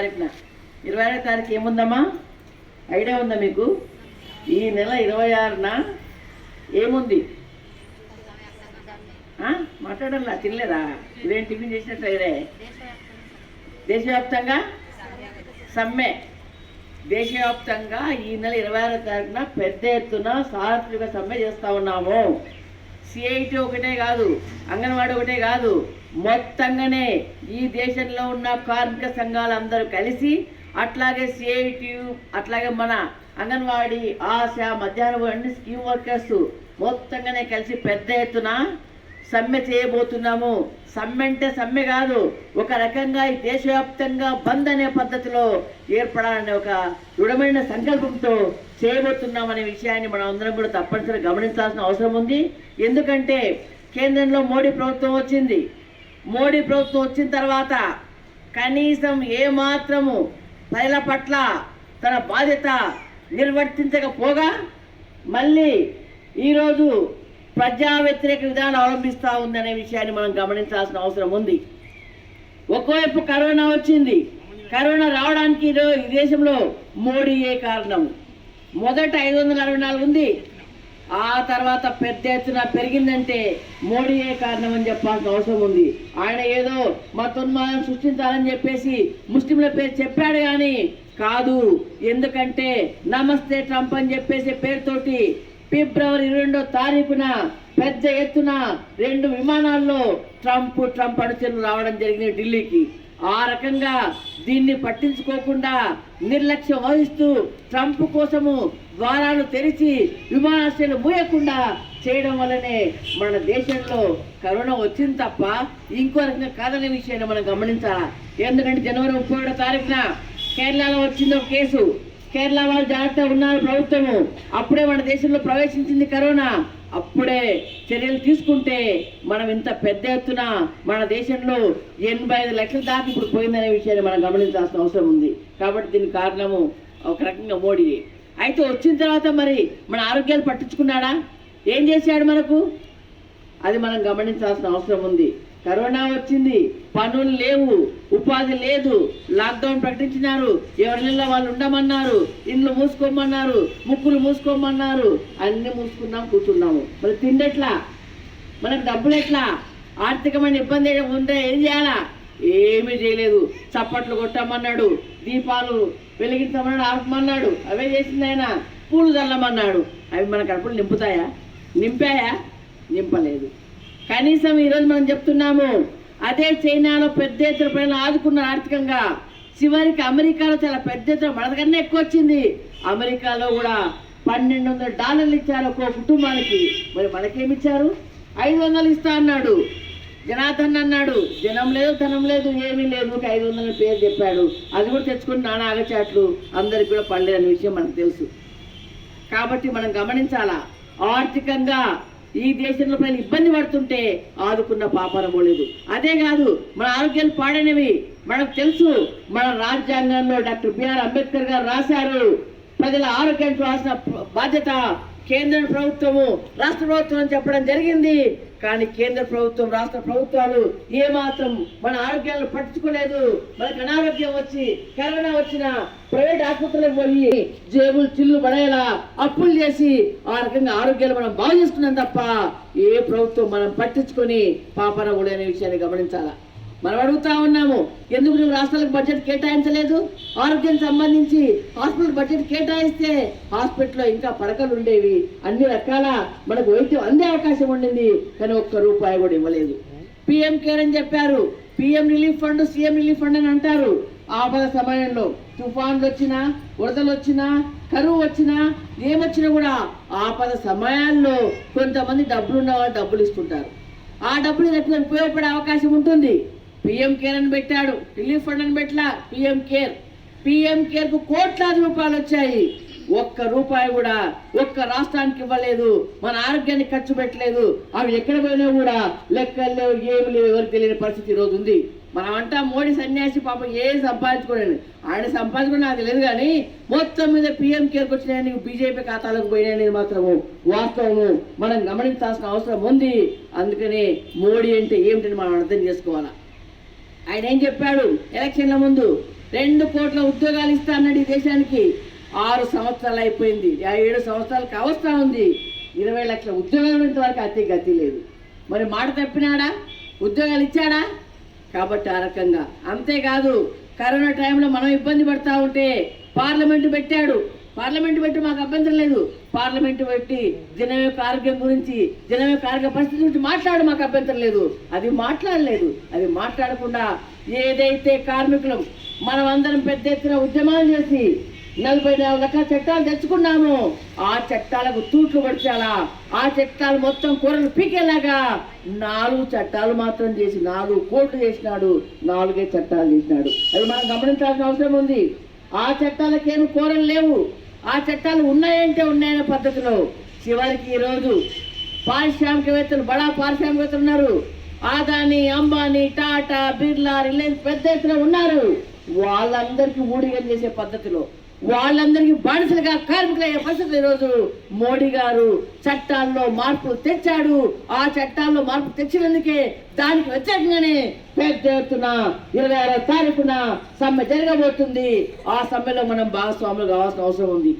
తారీఖున 21వ తారీఖు ఏముందమ్మా ఐడియా ఉందా మీకు? ఈ నెల 26న ఏముంది? మాట్లాడాలా? తినలేదా? ఇదేం టిఫిన్ చేసినట్టు ఇదే దేశవ్యాప్తంగా సమ్మె. దేశవ్యాప్తంగా ఈ నెల 26వ తారీఖున పెద్ద ఎత్తున సార్వత్రిక సమ్మె చేస్తూ ఉన్నాము. సిఐటి ఒకటే కాదు, అంగన్వాడీ ఒకటే కాదు, మొత్తంగానే ఈ దేశంలో ఉన్న కార్మిక సంఘాలందరూ కలిసి, అట్లాగే సిఐటి, అట్లాగే మన అంగన్వాడీ, ఆశ, మధ్యాహ్నం అన్ని స్కీమ్ వర్కర్స్ మొత్తంగానే కలిసి పెద్ద ఎత్తున సమ్మె చేయబోతున్నాము. సమ్మె అంటే సమ్మె కాదు, ఒక రకంగా ఈ దేశవ్యాప్తంగా బంద్ అనే పద్ధతిలో ఏర్పడాలనే ఒక దృఢమైన సంకల్పంతో చేయబోతున్నామనే విషయాన్ని మనం అందరం కూడా తప్పనిసరిగా గమనించాల్సిన అవసరం ఉంది. ఎందుకంటే కేంద్రంలో మోడీ ప్రభుత్వం వచ్చింది. మోడీ ప్రభుత్వం వచ్చిన తర్వాత కనీసం ఏమాత్రము ప్రజల పట్ల తన బాధ్యత నిర్వర్తించకపోగా మళ్ళీ ఈరోజు ప్రజా వ్యతిరేక విధానం అవలంబిస్తూ ఉందనే విషయాన్ని మనం గమనించాల్సిన అవసరం ఉంది. ఒకవైపు కరోనా వచ్చింది. కరోనా రావడానికి ఈ దేశంలో మోడీయే కారణం. మొదట 564 ఉంది, ఆ తర్వాత పెద్ద ఎత్తున పెరిగిందంటే మోడీయే కారణం అని చెప్పాల్సిన అవసరం ఉంది. ఆయన ఏదో మతోన్మాదం సృష్టించాలని చెప్పేసి ముస్లింల పేరు చెప్పాడు కానీ కాదు. ఎందుకంటే నమస్తే ట్రంప్ అని చెప్పేసి పేరుతోటి ఫిబ్రవరి 22వ తారీఖున పెద్ద ఎత్తున 2 విమానాల్లో ట్రంప్ అనుచరులు రావడం జరిగింది ఢిల్లీకి. ఆ రకంగా దీన్ని పట్టించుకోకుండా నిర్లక్ష్యం వహిస్తూ ట్రంప్ కోసము ద్వారాలు తెరిచి విమానాశ్రయాలు మూయకుండా చేయడం వల్లనే మన దేశంలో కరోనా వచ్చింది తప్ప ఇంకో రకంగా కాదనే విషయాన్ని మనం గమనించాలా. ఎందుకంటే జనవరి 31వ తారీఖున కేరళలో వచ్చింది ఒక కేసు. కేరళ వాళ్ళు జాగ్రత్తగా ఉన్నారు ప్రభుత్వము. అప్పుడే మన దేశంలో ప్రవేశించింది కరోనా. అప్పుడే చర్యలు తీసుకుంటే మనం ఇంత పెద్ద ఎత్తున మన దేశంలో 85 లక్షల దాకా ఇప్పుడు పోయిందనే విషయాన్ని మనం గమనించాల్సిన అవసరం ఉంది. కాబట్టి దీనికి కారణము ఒక రకంగా మోడీ. అయితే వచ్చిన తర్వాత మరి మన ఆరోగ్యాలు పట్టించుకున్నాడా? ఏం చేశాడు మనకు? అది మనం గమనించాల్సిన అవసరం ఉంది. కరోనా వచ్చింది, పనులు లేవు, ఉపాధి లేదు, లాక్డౌన్ ప్రకటించినారు, ఎవరిలో వాళ్ళు ఉండమన్నారు, ఇండ్లు మూసుకోమన్నారు, ముక్కులు మూసుకోమన్నారు, అన్ని మూసుకున్నాం, కూర్చున్నాము. మరి తిండెట్లా? మనకు డబ్బులు ఎట్లా? ఆర్థికమైన ఇబ్బంది ఉంటే ఏం చేయాలా? ఏమీ చేయలేదు. చప్పట్లు కొట్టమన్నాడు, దీపాలు వెలిగించమన్నాడు, ఆపమన్నాడు, అవే చేసింది ఆయన. పూలు చల్లమన్నాడు, అవి మన కడుపులు నింపుతాయా? నింపాయా? నింపలేదు. కనీసం ఈరోజు మనం చెప్తున్నాము, అదే చైనాలో పెద్ద ఎత్తున ప్రజలు ఆదుకున్నారు ఆర్థికంగా. చివరికి అమెరికాలో చాలా పెద్ద ఎత్తున మనకన్నా ఎక్కువ వచ్చింది. అమెరికాలో కూడా $1,200 ఇచ్చారు ఒక్కో కుటుంబానికి. మరి మనకేమిచ్చారు? 500 ఇస్తా అన్నాడు. జనార్దన్ అన్నాడు, జనం లేదు, ధనం లేదు, ఏమీ లేదు, 500 పేరు చెప్పాడు. అది కూడా తెచ్చుకుని నానా ఆగచాట్లు అందరికి కూడా పడలేదనే విషయం మనకు తెలుసు. కాబట్టి మనం గమనించాలా, ఆర్థికంగా ఈ దేశంలో ప్రజలు ఇబ్బంది పడుతుంటే ఆదుకున్న పాపాన పోలేదు. అదే కాదు, మన ఆరోగ్యాలు పాడైనవి మనకు తెలుసు. మన రాజ్యాంగంలో డాక్టర్ బిఆర్ అంబేద్కర్ గారు రాశారు, ప్రజల ఆరోగ్యాన్ని చూడాల్సిన బాధ్యత కేంద్ర ప్రభుత్వము, రాష్ట్ర ప్రభుత్వం అని చెప్పడం జరిగింది. కానీ కేంద్ర ప్రభుత్వం, రాష్ట్ర ప్రభుత్వాలు ఏమాత్రం మన ఆరోగ్యాలను పట్టించుకోలేదు. మనకు అనారోగ్యం వచ్చి కరోనా వచ్చిన ప్రైవేట్ ఆసుపత్రులకు పోయి జేబులు చిల్లు పడేలా అప్పులు చేసి ఆ రకంగా ఆరోగ్యాలు మనం బాగు చేసుకున్నాం తప్ప ఏ ప్రభుత్వం మనం పట్టించుకొని పాపన కూడా అనే విషయాన్ని గమనించాలా. మనం అడుగుతా ఉన్నాము, ఎందుకు నువ్వు రాష్ట్రాలకు బడ్జెట్ కేటాయించలేదు? ఆరోగ్యానికి సంబంధించి హాస్పిటల్ బడ్జెట్ కేటాయిస్తే హాస్పిటల్లో ఇంకా పడకలు ఉండేవి, అన్ని రకాల మనకు వైద్యం అందే అవకాశం ఉండింది. కానీ ₹1 కూడా ఇవ్వలేదు. పిఎం కేర్ అని చెప్పారు, PM relief fund, CM relief fund అని అంటారు. ఆపద సమయంలో తుఫాన్లు వచ్చినా, వరదలు వచ్చినా, కరువు వచ్చినా, ఏమొచ్చినా కూడా ఆపద సమయాల్లో కొంతమంది డబ్బులు ఉన్న వాళ్ళు డబ్బులు ఇస్తుంటారు. ఆ డబ్బులు రేపు ఉపయోగపడే అవకాశం ఉంటుంది. పిఎం కేర్ అని పెట్టాడు, రిలీఫ్ ఫండ్ అని పెట్టలా, పిఎం కేర్. పిఎం కేర్కు కోట్లాది రూపాయలు వచ్చాయి. ₹1 కూడా ఒక్క రాష్ట్రానికి ఇవ్వలేదు. మన ఆరోగ్యానికి ఖర్చు పెట్టలేదు. అవి ఎక్కడ పోయినా కూడా లెక్కలు లేవు, ఏమి లేవు, ఎవరికి తెలియని పరిస్థితి ఈరోజు ఉంది. మనం అంటా మోడీ సన్యాసి, పాపం ఏం సంపాదించుకోలేను, ఆయన సంపాదించుకుని నాకు తెలియదు. కానీ మొత్తం మీద పిఎం కేర్కి వచ్చినాయని బీజేపీ ఖాతాలకు పోయినాయనేది మాత్రము వాస్తవము. మనం గమనించాల్సిన అవసరం ఉంది. అందుకని మోడీ అంటే ఏమిటని మనం అర్థం చేసుకోవాలా. ఆయన ఏం చెప్పాడు ఎలక్షన్ల ముందు? 2 కోట్ల ఉద్యోగాలు ఇస్తా అన్నాడు ఈ దేశానికి. 6 సంవత్సరాలు అయిపోయింది, 7 సంవత్సరాలు కావస్తా ఉంది. 20 లక్షల ఉద్యోగాలు ఇంతవరకు అతి గతి లేదు. మరి మాట తప్పినాడా? ఉద్యోగాలు ఇచ్చాడా? కాబట్టి ఆ రకంగా. అంతేకాదు కరోనా టైంలో మనం ఇబ్బంది పడతా ఉంటే పార్లమెంటు పెట్టాడు. పార్లమెంటు పెట్టి మాకు అభ్యంతరం లేదు. పార్లమెంటు పెట్టి జనం యొక్క ఆరోగ్యం గురించి, జనం యొక్క ఆరోగ్య పరిస్థితి గురించి మాట్లాడు, మాకు అభ్యంతరం లేదు. అది మాట్లాడలేదు. అది మాట్లాడకుండా ఏదైతే కార్మికులం మనం అందరం పెద్ద ఎత్తున ఉద్యమాలు చేసి 44 లక్షల చట్టాలు తెచ్చుకున్నాము, ఆ చట్టాలకు తూట్లు పడిచాలా, ఆ చట్టాలు మొత్తం కూరలు పీకేలాగా 4 చట్టాలు మాత్రం చేసి 4 కోట్లు చేసినాడు, 4 చట్టాలు చేసినాడు. అది మనం గమనించాల్సిన అవసరం ఉంది. ఆ చట్టాలకేమీ కూరలు లేవు. ఆ చట్టాలు ఉన్నాయంటే ఉన్నాయనే పద్ధతిలో చివరికి ఈరోజు పారిశ్రామికవేత్తలు, బడా పారిశ్రామికవేత్తలు ఉన్నారు. ఆదాని, అంబానీ, టాటా, బిర్లా, రిలయన్స్ పెద్ద ఎత్తున ఉన్నారు. వాళ్ళందరికీ ఊడిగం చేసే పద్ధతిలో, వాళ్ళందరికీ బానిసలుగా కార్మికులయ్యే పరిస్థితులు ఈరోజు మోడీ గారు చట్టాల్లో మార్పులు తెచ్చాడు. ఆ చట్టాల్లో మార్పు తెచ్చినందుకే దానికి వ్యతిరేకంగానే పెద్ద ఎత్తున 26వ తారీఖున సమ్మె జరగబోతుంది. ఆ సమ్మెలో మనం భాగస్వాములు కావాల్సిన అవసరం ఉంది.